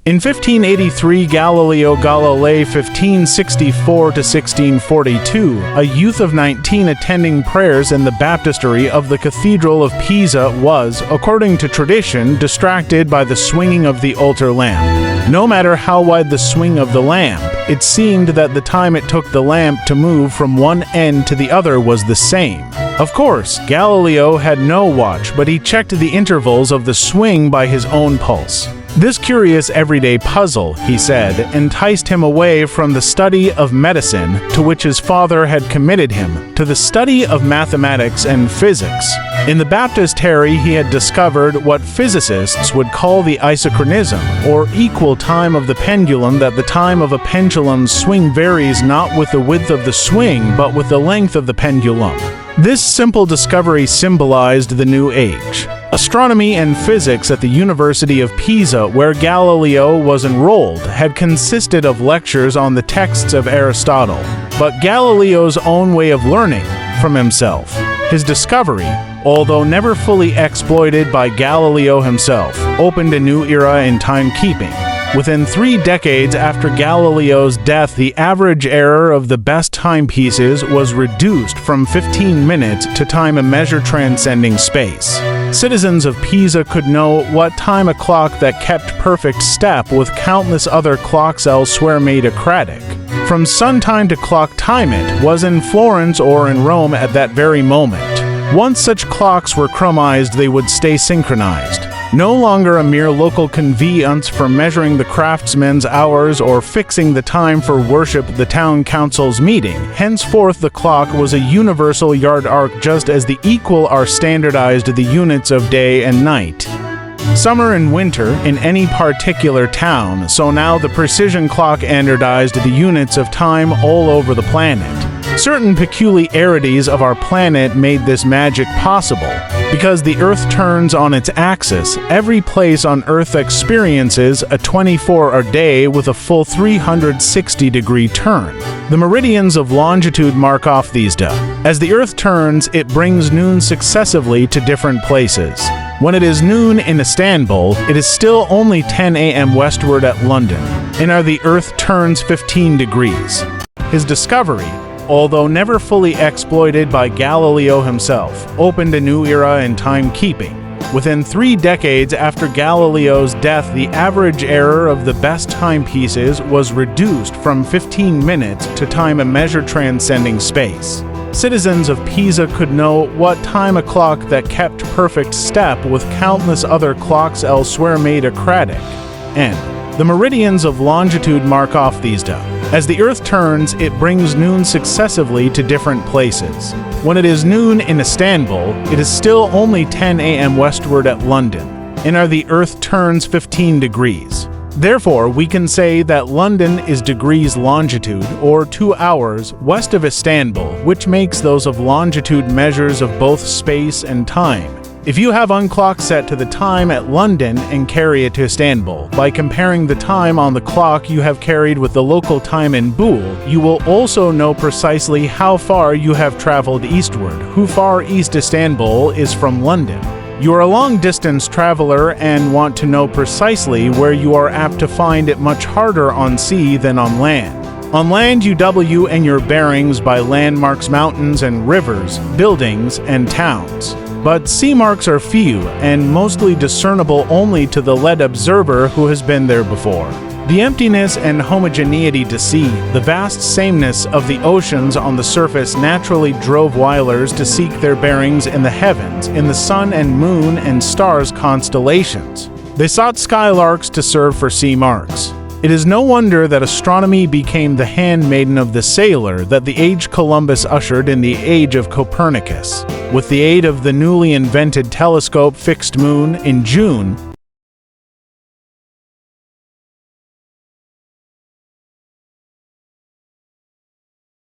In 1583, Galileo Galilei 1564–1642, a youth of 19 attending prayers in the baptistery of the Cathedral of Pisa was, according to tradition, distracted by the swinging of the altar lamp. No matter how wide the swing of the lamp, it seemed that the time it took the lamp to move from one end to the other was the same. Of course, Galileo had no watch, but he checked the intervals of the swing by his own pulse. This curious everyday puzzle, he said, enticed him away from the study of medicine, to which his father had committed him, to the study of mathematics and physics. In the baptistery, he had discovered what physicists would call the isochronism, or equal time of the pendulum, that the time of a pendulum's swing varies not with the width of the swing, but with the length of the pendulum. This simple discovery symbolized the new age. Astronomy and physics at the University of Pisa, where Galileo was enrolled, had consisted of lectures on the texts of Aristotle, but Galileo's own way of learning from himself. His discovery, although never fully exploited by Galileo himself, opened a new era in timekeeping. Within 3 decades after Galileo's death, the average error of the best timepieces was reduced from 15 minutes to time a measure transcending space. Citizens of Pisa could know what time a clock that kept perfect step with countless other clocks elsewhere made acratic. From sun time to clock time it was in Florence or in Rome at that very moment. Once such clocks were chromized, they would stay synchronized. No longer a mere local conveyance for measuring the craftsman's hours or fixing the time for worship at the town council's meeting. Henceforth, the clock was a universal yard arc, just as the equal are standardized the units of day and night. Summer and winter in any particular town, so now the precision clock standardized the units of time all over the planet. Certain peculiarities of our planet made this magic possible. Because the Earth turns on its axis, every place on Earth experiences a 24-hour day with a full 360-degree turn. The meridians of longitude mark off these days. As the Earth turns, it brings noon successively to different places. When it is noon in Istanbul, it is still only 10 a.m. westward at London, and the Earth turns 15 degrees. His discovery, although never fully exploited by Galileo himself, opened a new era in timekeeping. Within 3 decades after Galileo's death, the average error of the best timepieces was reduced from 15 minutes to time a measure transcending space. Citizens of Pisa could know what time a clock that kept perfect step with countless other clocks elsewhere made acratic. And the meridians of longitude mark off these days. As the Earth turns, it brings noon successively to different places. When it is noon in Istanbul, it is still only 10 a.m. westward at London, and the Earth turns 15 degrees. Therefore, we can say that London is degrees longitude, or 2 hours, west of Istanbul, which makes those of longitude measures of both space and time. If you have unclock set to the time at London and carry it to Istanbul, by comparing the time on the clock you have carried with the local time in Bul, you will also know precisely how far you have traveled eastward, how far east Istanbul is from London. You are a long-distance traveler and want to know precisely where you are apt to find it much harder on sea than on land. On land you W and your bearings by landmarks, mountains and rivers, buildings and towns. But sea marks are few and mostly discernible only to the led observer who has been there before. The emptiness and homogeneity to sea, the vast sameness of the oceans on the surface naturally drove whalers to seek their bearings in the heavens, in the sun and moon and stars constellations. They sought skylarks to serve for sea marks. It is no wonder that astronomy became the handmaiden of the sailor, that the age Columbus ushered in the age of Copernicus. With the aid of the newly invented telescope fixed moon, in June